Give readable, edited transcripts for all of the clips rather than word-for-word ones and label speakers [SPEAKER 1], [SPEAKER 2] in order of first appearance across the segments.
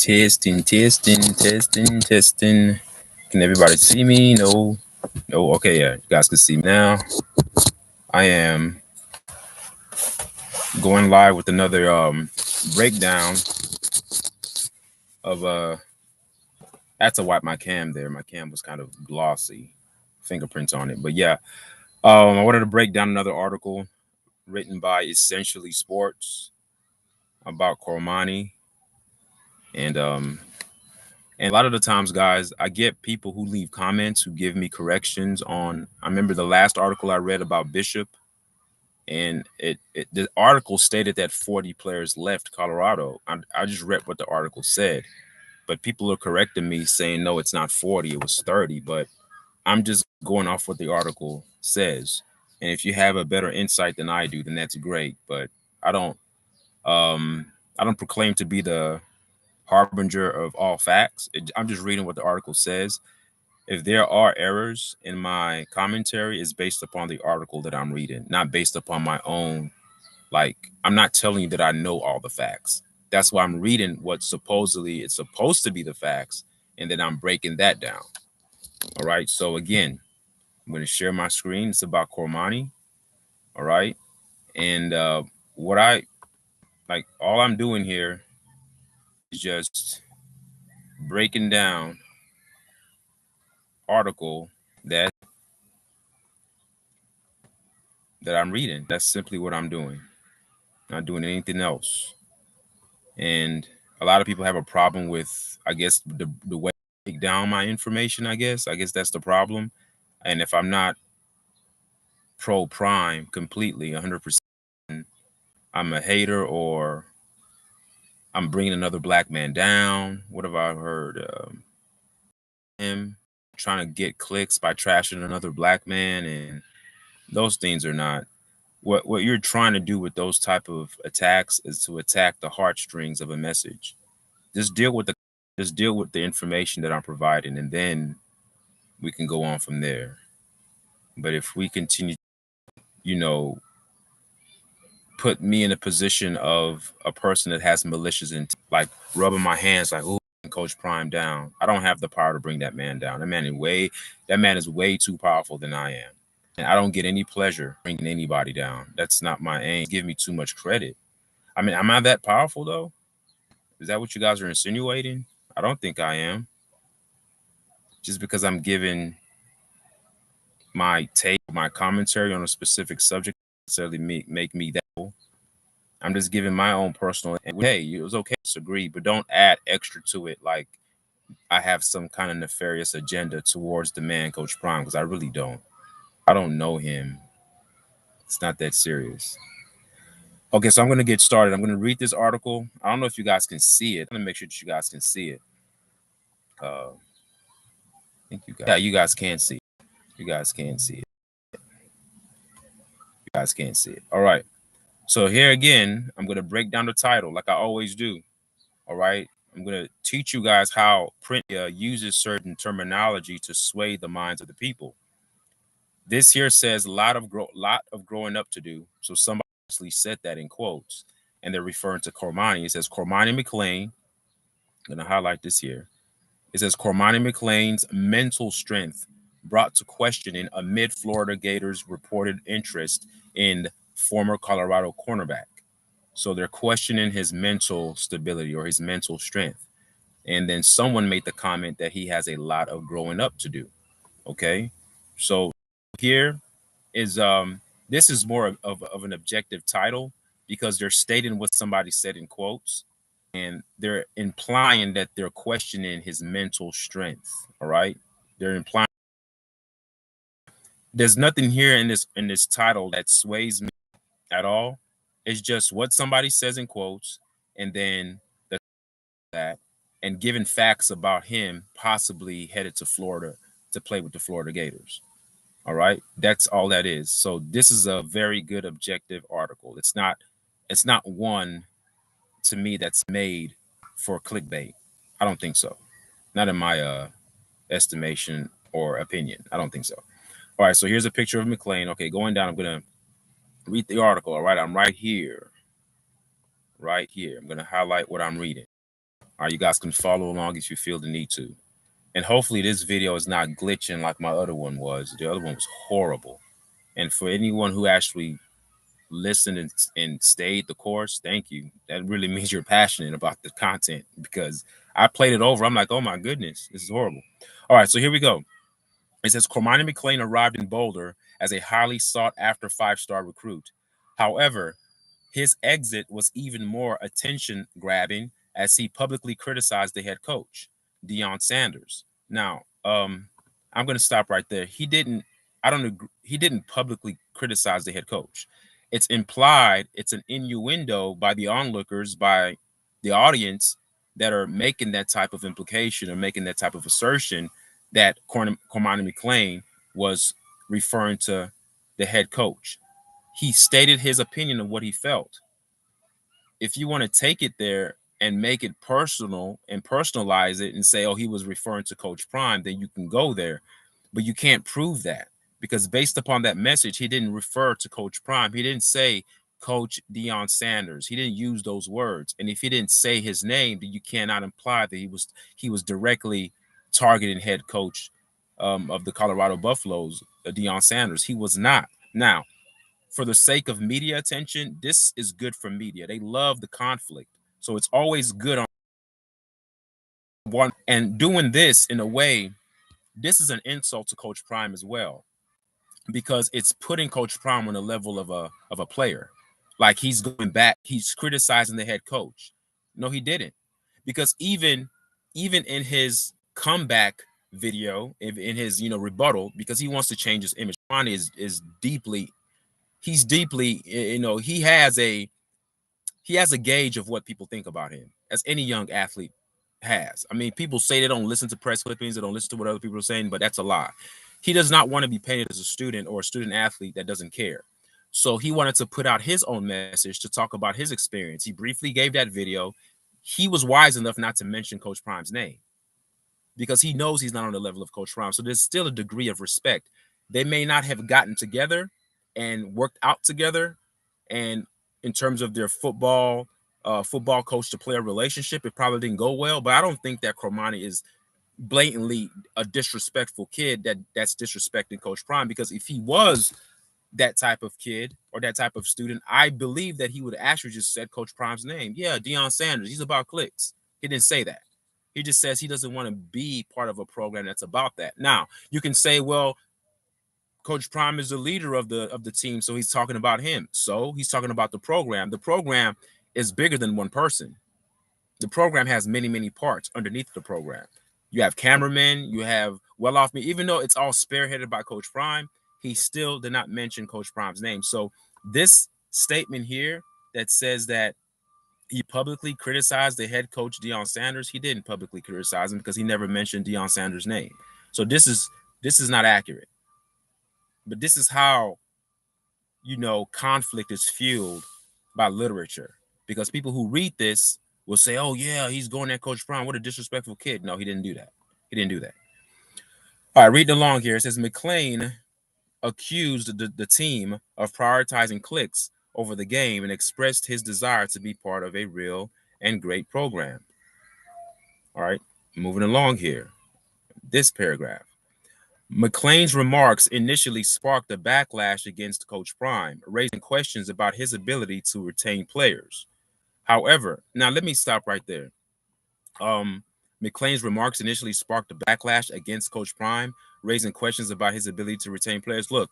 [SPEAKER 1] Testing, testing, testing, testing. Can everybody see me? No. No. Okay, yeah. You guys can see me now. I am going live with another breakdown of I had to wipe my cam there. My cam was kind of glossy, fingerprints on it. But yeah, I wanted to break down another article written by Essentially Sports about Cormani. And a lot of the times, guys, I get people who leave comments who give me corrections on. I remember the last article I read about Bishop, and the article stated that 40 players left Colorado. I just read what the article said, but people are correcting me saying no, it's not 40, it was 30. But I'm just going off what the article says, and if you have a better insight than I do, then that's great. But I don't proclaim to be the harbinger of all facts. I'm just reading what the article says. If there are errors in my commentary, it's based upon the article that I'm reading, not based upon my own. Like, I'm not telling you that I know all the facts. That's why I'm reading what supposedly it's supposed to be the facts, and then I'm breaking that down. All right. So again, I'm going to share my screen. It's about Cormani. All right. And what I like, all I'm doing here is just breaking down article that I'm reading. That's simply what I'm doing. Not doing anything else. And a lot of people have a problem with, I guess, the way I break down my information. I guess that's the problem. And if I'm not pro prime completely 100%, I'm a hater, or I'm bringing another black man down. What have I heard? Him trying to get clicks by trashing another black man, and those things are not what you're trying to do with those type of attacks is to attack the heartstrings of a message. Just deal with the information that I'm providing, and then we can go on from there. But if we continue, put me in a position of a person that has malicious intent, like rubbing my hands like, "Ooh, Coach Prime down." I don't have the power to bring that man down. That man is way too powerful than I am. And I don't get any pleasure bringing anybody down. That's not my aim. Give me too much credit. I mean, am I that powerful though? Is that what you guys are insinuating? I don't think I am. Just because I'm giving my take, my commentary on a specific subject, necessarily make me that. I'm just giving my own personal. Hey, it was okay to disagree, but don't add extra to it. Like I have some kind of nefarious agenda towards the man, Coach Prime, because I really don't. I don't know him. It's not that serious. Okay, so I'm going to get started. I'm going to read this article. I don't know if you guys can see it. I'm going to make sure that you guys can see it. I think you guys can see it. You guys can see it. You guys can see it. All right. So here again, I'm going to break down the title like I always do. All right. I'm going to teach you guys how print uses certain terminology to sway the minds of the people. This here says lot of growing up to do. So somebody actually said that in quotes, and they're referring to Cormani. It says Cormani McClain. I'm going to highlight this here. It says Cormani McClain's mental strength brought to questioning amid Florida Gators' reported interest in former Colorado cornerback. So they're questioning his mental stability or his mental strength. And then someone made the comment that he has a lot of growing up to do. Okay. So here is this is more of an objective title because they're stating what somebody said in quotes, and they're implying that they're questioning his mental strength. All right. They're implying there's nothing here in this title that sways me at all. It's just what somebody says in quotes, and then that and given facts about him possibly headed to Florida to play with the Florida Gators. All right. That's all that is. So this is a very good objective article. It's not one to me that's made for clickbait. I don't think so. Not in my estimation or opinion. I don't think so. All right. So here's a picture of McClain. Okay. Going down, I'm going to read the article. All right. I'm right here. Right here. I'm going to highlight what I'm reading. All right, you guys can follow along if you feel the need to. And hopefully this video is not glitching like my other one was. The other one was horrible. And for anyone who actually listened and stayed the course, thank you. That really means you're passionate about the content, because I played it over. I'm like, oh my goodness, this is horrible. All right, so here we go. It says Cormani McClain arrived in Boulder as a highly sought after 5-star recruit. However, his exit was even more attention grabbing as he publicly criticized the head coach, Deion Sanders. Now, I'm going to stop right there. He didn't, I don't agree, he didn't publicly criticize the head coach. It's implied, it's an innuendo by the onlookers, by the audience that are making that type of implication or making that type of assertion that Cormani McClain was referring to the head coach. He stated his opinion of what he felt. If you want to take it there and make it personal and personalize it and say, oh, he was referring to Coach Prime, then you can go there. But you can't prove that, because based upon that message, he didn't refer to Coach Prime. He didn't say Coach Deion Sanders. He didn't use those words. And if he didn't say his name, then you cannot imply that he was directly targeting head coach of the Colorado Buffaloes, Deion Sanders. He was not. Now, for the sake of media attention, this is good for media. They love the conflict. So it's always good on one. And doing this in a way, this is an insult to Coach Prime as well, because it's putting Coach Prime on the level of a player. Like he's going back, he's criticizing the head coach. No, he didn't. Because even in his comeback video, in his rebuttal, because he wants to change his image. Ron is deeply, he's deeply, he has a gauge of what people think about him, as any young athlete has. I mean, people say they don't listen to press clippings, they don't listen to what other people are saying, but that's a lie. He does not want to be painted as a student or a student athlete that doesn't care. So he wanted to put out his own message to talk about his experience. He briefly gave that video. He was wise enough not to mention Coach Prime's name, because he knows he's not on the level of Coach Prime. So there's still a degree of respect. They may not have gotten together and worked out together, and in terms of their football coach to player relationship, it probably didn't go well. But I don't think that Cormani is blatantly a disrespectful kid that's disrespecting Coach Prime, because if he was that type of kid or that type of student, I believe that he would actually just said Coach Prime's name. Yeah, Deion Sanders, he's about clicks. He didn't say that. He just says he doesn't want to be part of a program that's about that. Now, you can say, well, Coach Prime is the leader of the team, so he's talking about him. So he's talking about the program. The program is bigger than one person. The program has many, many parts underneath the program. You have cameramen, you have well-off me. Even though it's all spearheaded by Coach Prime, he still did not mention Coach Prime's name. So this statement here that says that he publicly criticized the head coach, Deion Sanders, he didn't publicly criticize him because he never mentioned Deion Sanders' name. So this is not accurate. But this is how, conflict is fueled by literature, because people who read this will say, oh, yeah, he's going at Coach Prime. What a disrespectful kid. No, he didn't do that. He didn't do that. All right, reading along here. It says McClain accused the team of prioritizing clicks over the game and expressed his desire to be part of a real and great program. All right, moving along here. This paragraph. McClain's remarks initially sparked a backlash against Coach Prime, raising questions about his ability to retain players. However, now let me stop right there. McClain's remarks initially sparked a backlash against Coach Prime, raising questions about his ability to retain players. Look,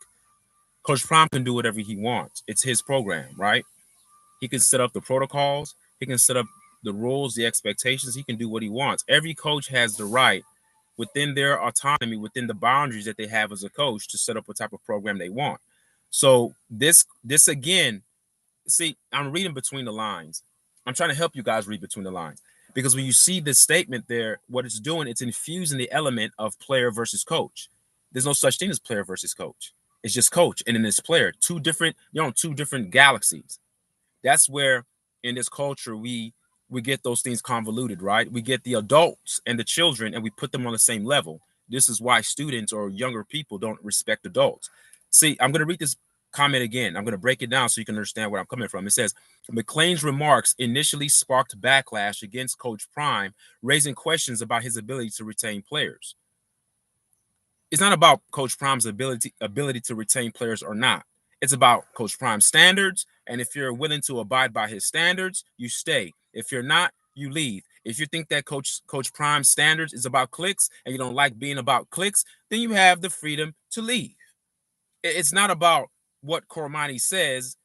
[SPEAKER 1] Coach Prime can do whatever he wants. It's his program, right? He can set up the protocols. He can set up the rules, the expectations. He can do what he wants. Every coach has the right, within their autonomy, within the boundaries that they have as a coach, to set up what type of program they want. So this again, see, I'm reading between the lines. I'm trying to help you guys read between the lines, because when you see this statement there, what it's doing, it's infusing the element of player versus coach. There's no such thing as player versus coach. It's just coach and then it's player. Two different galaxies. That's where in this culture we get those things convoluted, right? We get the adults and the children and we put them on the same level. This is why students or younger people don't respect adults. See, I'm going to read this comment again. I'm going to break it down so you can understand where I'm coming from. It says, McClain's remarks initially sparked backlash against Coach Prime, raising questions about his ability to retain players. It's not about Coach Prime's ability to retain players or not. It's about Coach Prime's standards, and if you're willing to abide by his standards, you stay. If you're not, you leave. If you think that Coach Prime's standards is about clicks and you don't like being about clicks, then you have the freedom to leave. It's not about what Cormani says.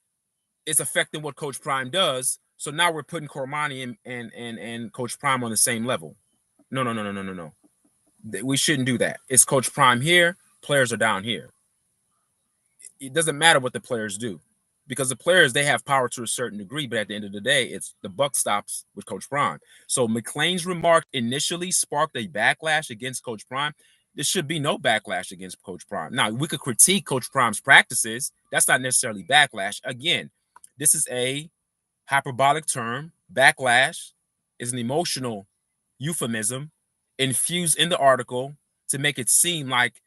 [SPEAKER 1] It's affecting what Coach Prime does. So now we're putting Cormani and Coach Prime on the same level. No. We shouldn't do that. It's Coach Prime here. Players are down here. It doesn't matter what the players do, because the players, they have power to a certain degree, but at the end of the day, it's the buck stops with Coach Prime. So McClain's remark initially sparked a backlash against Coach Prime. There should be no backlash against Coach Prime. Now, we could critique Coach Prime's practices. That's not necessarily backlash. Again, this is a hyperbolic term. Backlash is an emotional euphemism infused in the article to make it seem like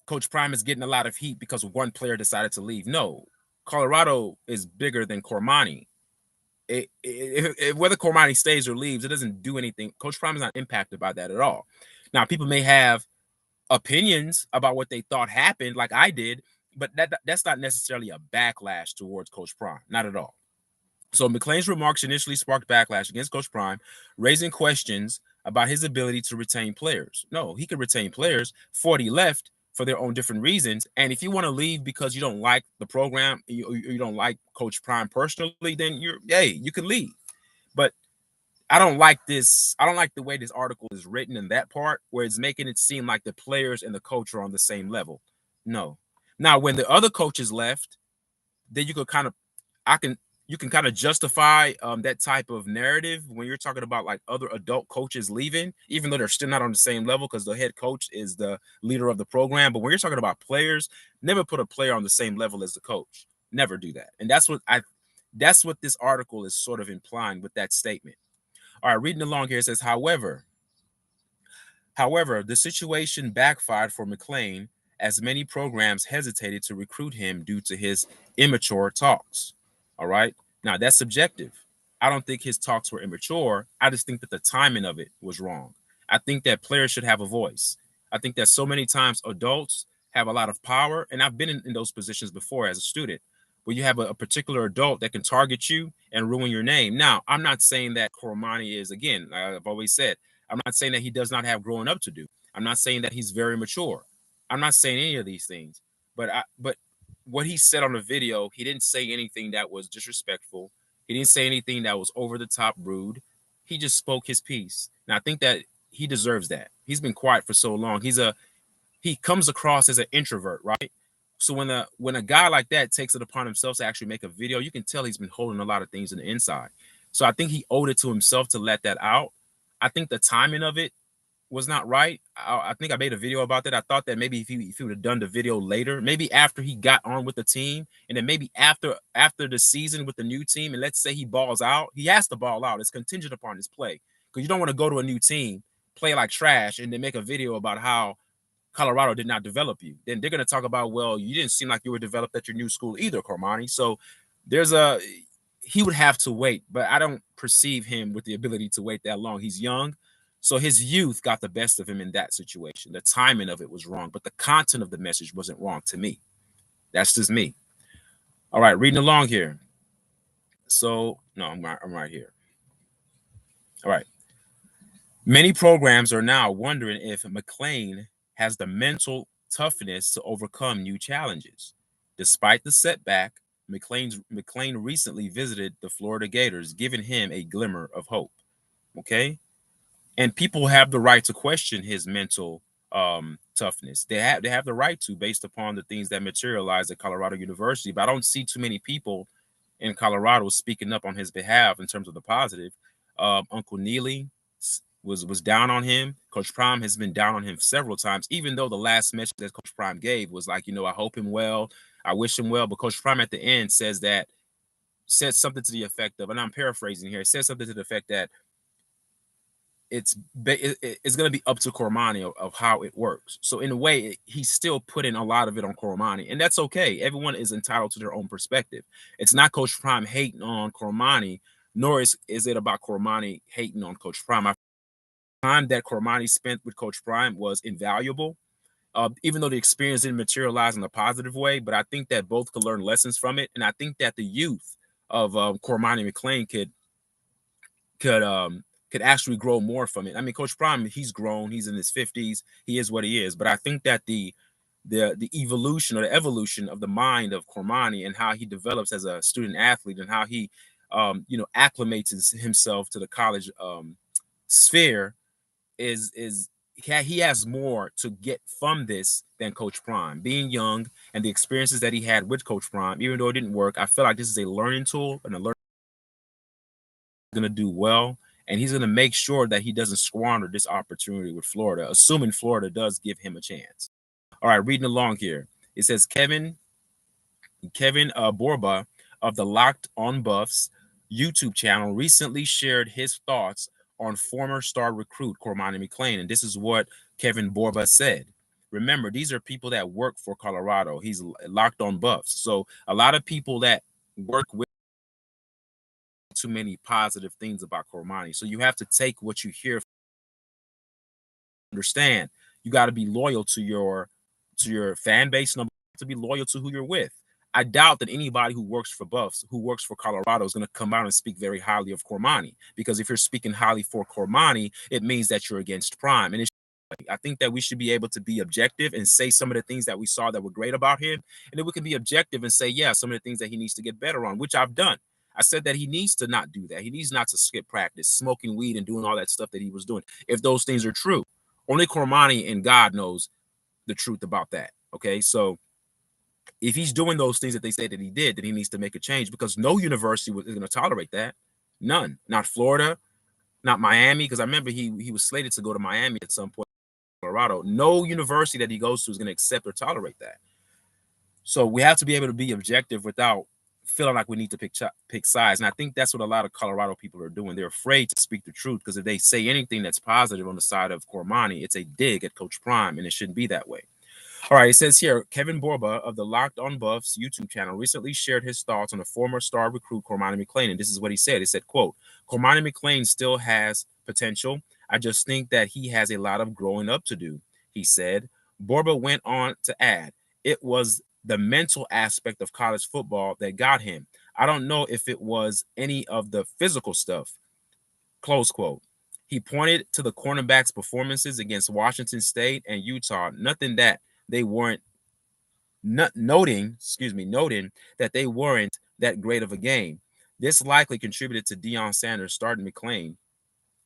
[SPEAKER 1] Coach Prime is getting a lot of heat because one player decided to leave. No, Colorado is bigger than Cormani. Whether Cormani stays or leaves, it doesn't do anything. Coach Prime is not impacted by that at all. Now, people may have opinions about what they thought happened, like I did, but that's not necessarily a backlash towards Coach Prime. Not at all. So McClain's remarks initially sparked backlash against Coach Prime, raising questions about his ability to retain players. No, he could retain players. 40 left for their own different reasons. And if you want to leave because you don't like the program, you don't like Coach Prime personally, then you can leave. But I don't like this. I don't like the way this article is written in that part, where it's making it seem like the players and the coach are on the same level. No. Now, when the other coaches left, then you can kind of justify that type of narrative when you're talking about like other adult coaches leaving, even though they're still not on the same level because the head coach is the leader of the program. But when you're talking about players, never put a player on the same level as the coach. Never do that. And that's what this article is sort of implying with that statement. All right, reading along here, it says, however, the situation backfired for McClain as many programs hesitated to recruit him due to his immature talks. All right. Now, that's subjective. I don't think his talks were immature. I just think that the timing of it was wrong. I think that players should have a voice. I think that so many times adults have a lot of power, and I've been in those positions before as a student, where you have a particular adult that can target you and ruin your name. Now, I'm not saying that Cormani is, again, I've always said, I'm not saying that he does not have growing up to do. I'm not saying that he's very mature. I'm not saying any of these things. But what he said on the video, he didn't say anything that was disrespectful. He didn't say anything that was over the top rude. He just spoke his piece. Now, I think that he deserves that. He's been quiet for so long. He comes across as an introvert, right? So when a guy like that takes it upon himself to actually make a video, you can tell he's been holding a lot of things in the inside. So I think he owed it to himself to let that out. I think the timing of it was not right. I think I made a video about that. I thought that maybe if he would have done the video later, maybe after he got on with the team, and then maybe after the season with the new team, and let's say he balls out, he has to ball out. It's contingent upon his play, because you don't want to go to a new team, play like trash, and then make a video about how Colorado did not develop you. Then they're going to talk about, well, you didn't seem like you were developed at your new school either, Cormani. So he would have to wait, but I don't perceive him with the ability to wait that long. He's young. So his youth got the best of him in that situation. The timing of it was wrong, but the content of the message wasn't wrong to me. That's just me. All right, reading along here. So, no, I'm right here. All right. Many programs are now wondering if McClain has the mental toughness to overcome new challenges. Despite the setback, McClain recently visited the Florida Gators, giving him a glimmer of hope. Okay? And people have the right to question his mental toughness. They have the right to, based upon the things that materialize at Colorado University. But I don't see too many people in Colorado speaking up on his behalf in terms of the positive. Uncle Neely was down on him. Coach Prime has been down on him several times, even though the last message that Coach Prime gave was like, I hope him well. I wish him well. But Coach Prime at the end said something to the effect of, and I'm paraphrasing here, said something to the effect that it's going to be up to Cormani of how it works. So in a way, he's still putting a lot of it on Cormani, and that's okay. Everyone is entitled to their own perspective. It's not Coach Prime hating on Cormani, nor is it about Cormani hating on Coach Prime. Time that Cormani spent with Coach Prime was invaluable, even though the experience didn't materialize in a positive way. But I think that both could learn lessons from it, and I think that the youth of Cormani McClain could actually grow more from it. I mean, Coach Prime, he's grown, he's in his 50s, he is what he is. But I think that the evolution or the evolution of the mind of Cormani and how he develops as a student athlete and how he acclimates himself to the college sphere is he has more to get from this than Coach Prime. Being young and the experiences that he had with Coach Prime, even though it didn't work, I feel like this is a learning tool and a learning going to do well, and he's going to make sure that he doesn't squander this opportunity with Florida, assuming Florida does give him a chance. All right, reading along here. It says Kevin Borba of the Locked on Buffs YouTube channel recently shared his thoughts on former star recruit Cormani McClain, and this is what Kevin Borba said. Remember, these are people that work for Colorado. He's Locked on Buffs, so a lot of people that work with too many positive things about Cormani. So you have to take what you hear. Understand, you got to be loyal to your fan base, number to be loyal to who you're with. I doubt that anybody who works for Buffs, who works for Colorado, is going to come out and speak very highly of Cormani, because if you're speaking highly for Cormani, it means that you're against Prime. And I think that we should be able to be objective and say some of the things that we saw that were great about him, and then we can be objective and say, yeah, some of the things that he needs to get better on, which I've done. I said that he needs to not do that. He needs not to skip practice, smoking weed and doing all that stuff that he was doing, if those things are true. Only Cormani and God knows the truth about that. Okay, so if he's doing those things that they say that he did, then he needs to make a change, because no university is going to tolerate that. None. Not Florida, not Miami, because I remember he was slated to go to Miami at some point, Colorado. No university that he goes to is going to accept or tolerate that. So we have to be able to be objective without feeling like we need to pick sides. And I think that's what a lot of Colorado people are doing. They're afraid to speak the truth, because if they say anything that's positive on the side of Cormani, it's a dig at Coach Prime, and it shouldn't be that way. All right, it says here, Kevin Borba of the Locked on Buffs YouTube channel recently shared his thoughts on the former star recruit Cormani McClain, and this is what he said. He said, quote, Cormani McClain still has potential. I just think that he has a lot of growing up to do, he said. Borba went on to add, it was the mental aspect of college football that got him. I don't know if it was any of the physical stuff, close quote. He pointed to the cornerbacks' performances against Washington State and Utah, noting that they weren't noting that they weren't that great of a game. This likely contributed to Deion Sanders starting McClain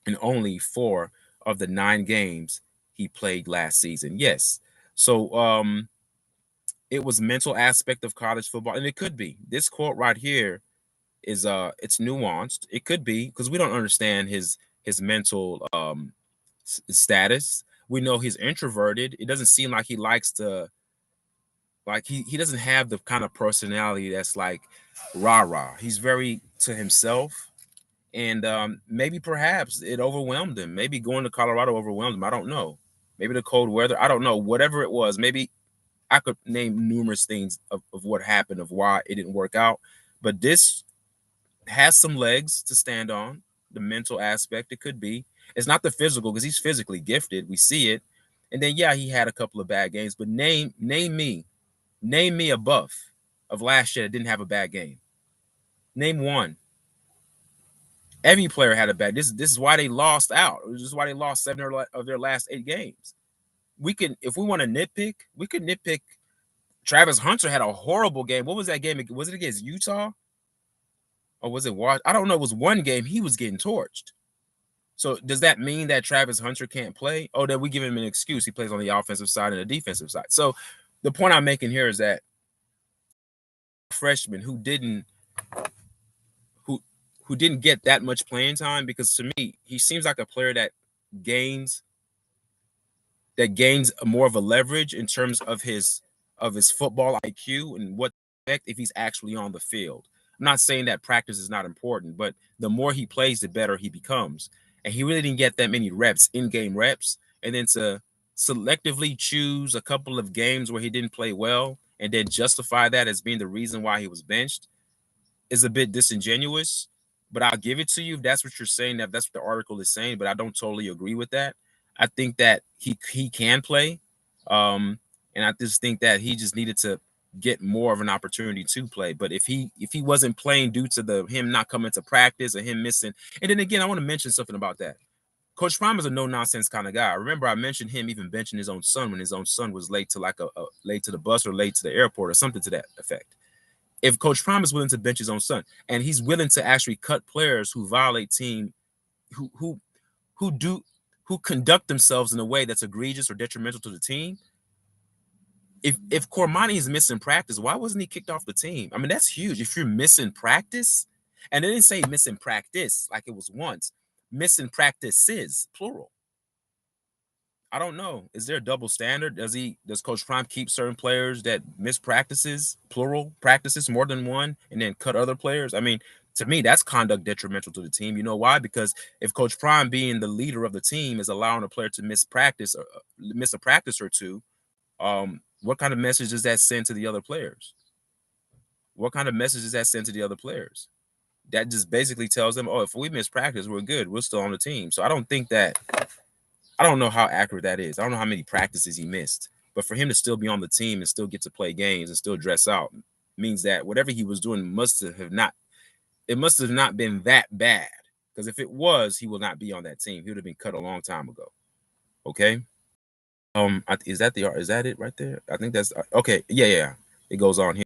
[SPEAKER 1] in only 4 of the 9 games he played last season. Yes. So it was mental aspect of college football, and it could be. This quote right here is it's nuanced. It could be, because we don't understand his mental status. We know he's introverted. It doesn't seem like he likes to, like he doesn't have the kind of personality that's like rah-rah. He's very to himself, and maybe perhaps it overwhelmed him. Maybe going to Colorado overwhelmed him. I don't know. Maybe the cold weather. I don't know. Whatever it was, maybe I could name numerous things of what happened, of why it didn't work out. But this has some legs to stand on. The mental aspect, it could be. It's not the physical, because he's physically gifted. We see it. And then, yeah, he had a couple of bad games. But name me a Buff of last year that didn't have a bad game. Name one. Every player had a bad. This is why they lost out. This is why they lost 7 of their last 8 games. We can, if we want to nitpick, we could nitpick. Travis Hunter had a horrible game. What was that game? Was it against Utah? Or was it Washington? I don't know. It was one game he was getting torched. So does that mean that Travis Hunter can't play? Oh, that we give him an excuse. He plays on the offensive side and the defensive side. So the point I'm making here is that freshman who didn't get that much playing time, because to me, he seems like a player that gains more of a leverage in terms of his football IQ and what if he's actually on the field. I'm not saying that practice is not important, but the more he plays, the better he becomes. and he really didn't get that many reps, in-game reps, and then to selectively choose a couple of games where he didn't play well and then justify that as being the reason why he was benched is a bit disingenuous. But I'll give it to you if that's what you're saying, if that's what the article is saying, but I don't totally agree with that. I think that he can play. And I just think that he just needed to get more of an opportunity to play. But if he wasn't playing due to the him not coming to practice or him missing, and then again, I want to mention something about that. Coach Prime is a no nonsense kind of guy. Remember, I mentioned him even benching his own son when his own son was late to like a late to the bus or late to the airport or something to that effect. If Coach Prime is willing to bench his own son and he's willing to actually cut players who violate team, who who who do who conduct themselves in a way that's egregious or detrimental to the team. If Cormani is missing practice, why wasn't he kicked off the team? I mean, that's huge. If you're missing practice, and they didn't say missing practice like it was once, missing practices, plural. I don't know. Is there a double standard? Does Coach Prime keep certain players that miss practices, plural practices, more than one, and then cut other players? I mean, to me, that's conduct detrimental to the team. You know why? Because if Coach Prime, being the leader of the team, is allowing a player to miss practice or miss a practice or two, what kind of message does that send to the other players? What kind of message does that send to the other players? That just basically tells them, oh, if we miss practice, we're good. We're still on the team. So I don't think that. I don't know how accurate that is. I don't know how many practices he missed, but for him to still be on the team and still get to play games and still dress out means that whatever he was doing must have not been that bad. Because if it was, he will not be on that team. He would have been cut a long time ago. Okay. Is that it right there? I think that's okay. Yeah. It goes on here.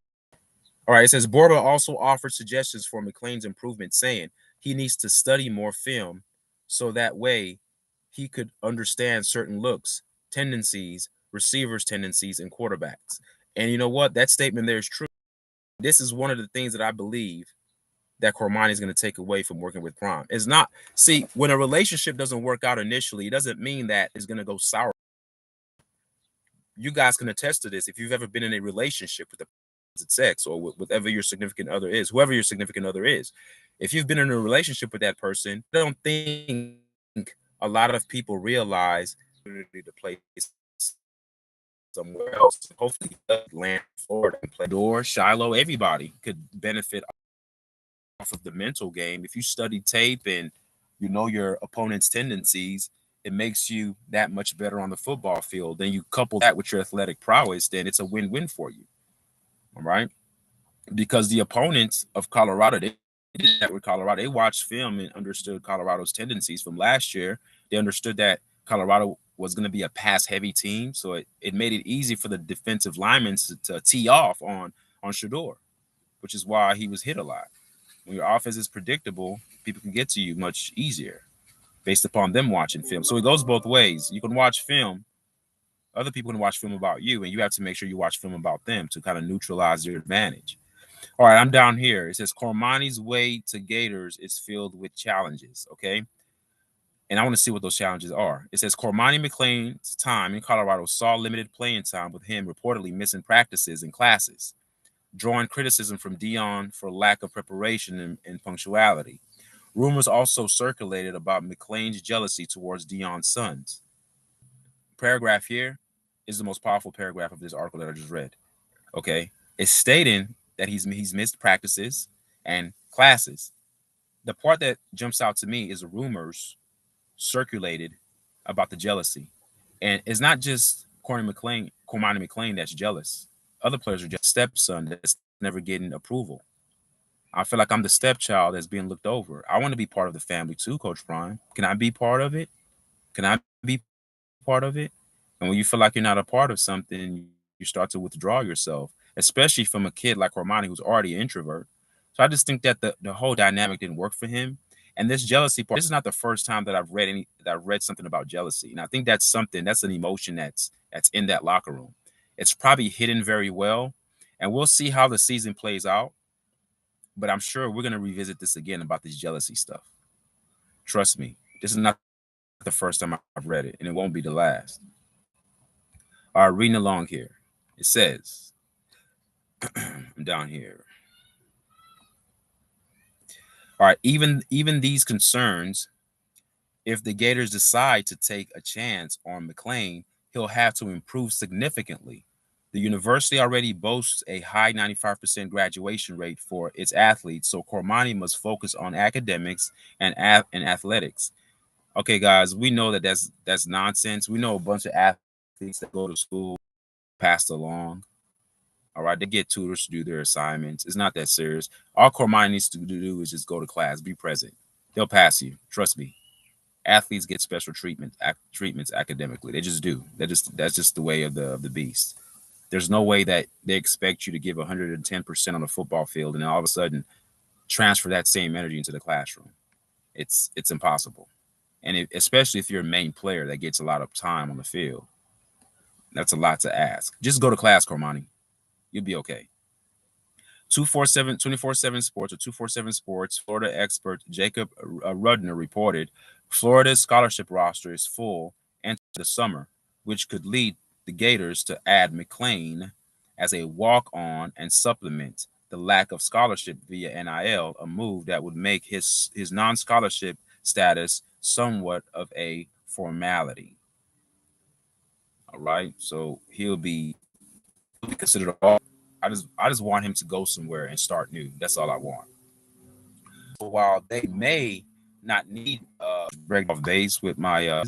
[SPEAKER 1] All right. It says Borba also offered suggestions for McClain's improvement, saying he needs to study more film so that way he could understand certain looks, tendencies, receivers' tendencies, and quarterbacks. And you know what? That statement there is true. This is one of the things that I believe that Cormani is going to take away from working with Prime. It's not, see, when a relationship doesn't work out initially, it doesn't mean that it's going to go sour. You guys can attest to this if you've ever been in a relationship with the opposite sex or with whatever your significant other is, whoever your significant other is. If you've been in a relationship with that person, I don't think a lot of people realize to play somewhere else. Hopefully, land Florida and play Door, Shiloh. Everybody could benefit off of the mental game. If you study tape and you know your opponent's tendencies, it makes you that much better on the football field. Then you couple that with your athletic prowess, then it's a win-win for you. All right. Because the opponents of Colorado, they did that with Colorado. They watched film and understood Colorado's tendencies from last year. They understood that Colorado was going to be a pass-heavy team, so it made it easy for the defensive linemen to tee off on Shador, which is why he was hit a lot. When your offense is predictable, people can get to you much easier based upon them watching film. So it goes both ways. You can watch film. Other people can watch film about you, and you have to make sure you watch film about them to kind of neutralize your advantage. All right, I'm down here. It says Cormani's way to Gators is filled with challenges, okay? And I want to see what those challenges are. It says Cormani McClain's time in Colorado saw limited playing time, with him reportedly missing practices and classes, drawing criticism from Dion for lack of preparation and punctuality. Rumors also circulated about McClain's jealousy towards Dion's sons. Paragraph here is the most powerful paragraph of this article that I just read. Okay, it's stating that he's missed practices and classes. The part that jumps out to me is the rumors circulated about the jealousy, and it's not just Cormani McClain that's jealous. Other players are just stepson that's never getting approval. I feel like I'm the stepchild that's being looked over. I want to be part of the family too, Coach Prime. Can I be part of it? Can I be part of it? And when you feel like you're not a part of something, you start to withdraw yourself, especially from a kid like Cormani who's already an introvert. So I just think that the whole dynamic didn't work for him. And this jealousy part, this is not the first time that I've read something about jealousy. And I think that's an emotion that's in that locker room. It's probably hidden very well. And we'll see how the season plays out. But I'm sure we're gonna revisit this again about this jealousy stuff. Trust me, this is not the first time I've read it, and it won't be the last. All right, reading along here. It says, I'm down here. All right, even these concerns If the Gators decide to take a chance on McClain, he'll have to improve significantly. The university already boasts a high 95% graduation rate for its athletes, so Cormani must focus on academics and athletics. Okay, guys, we know that that's nonsense. We know a bunch of athletes that go to school passed along. All right, they get tutors to do their assignments. It's not that serious. All Cormani needs to do is just go to class, be present. They'll pass you. Trust me. Athletes get special treatments academically. They just do. That's just the way of the beast. There's no way that they expect you to give 110% on the football field and then all of a sudden transfer that same energy into the classroom. It's impossible. And especially if you're a main player that gets a lot of time on the field, that's a lot to ask. Just go to class, Cormani. You'll be okay. 24/7 Sports or 247 Sports, Florida expert Jacob Rudner reported Florida's scholarship roster is full into the summer, which could lead the Gators to add McClain as a walk-on and supplement the lack of scholarship via NIL, a move that would make his non-scholarship status somewhat of a formality. All right, so he'll be considered a. I just want him to go somewhere and start new. That's all I want. So while they may not need break off base with my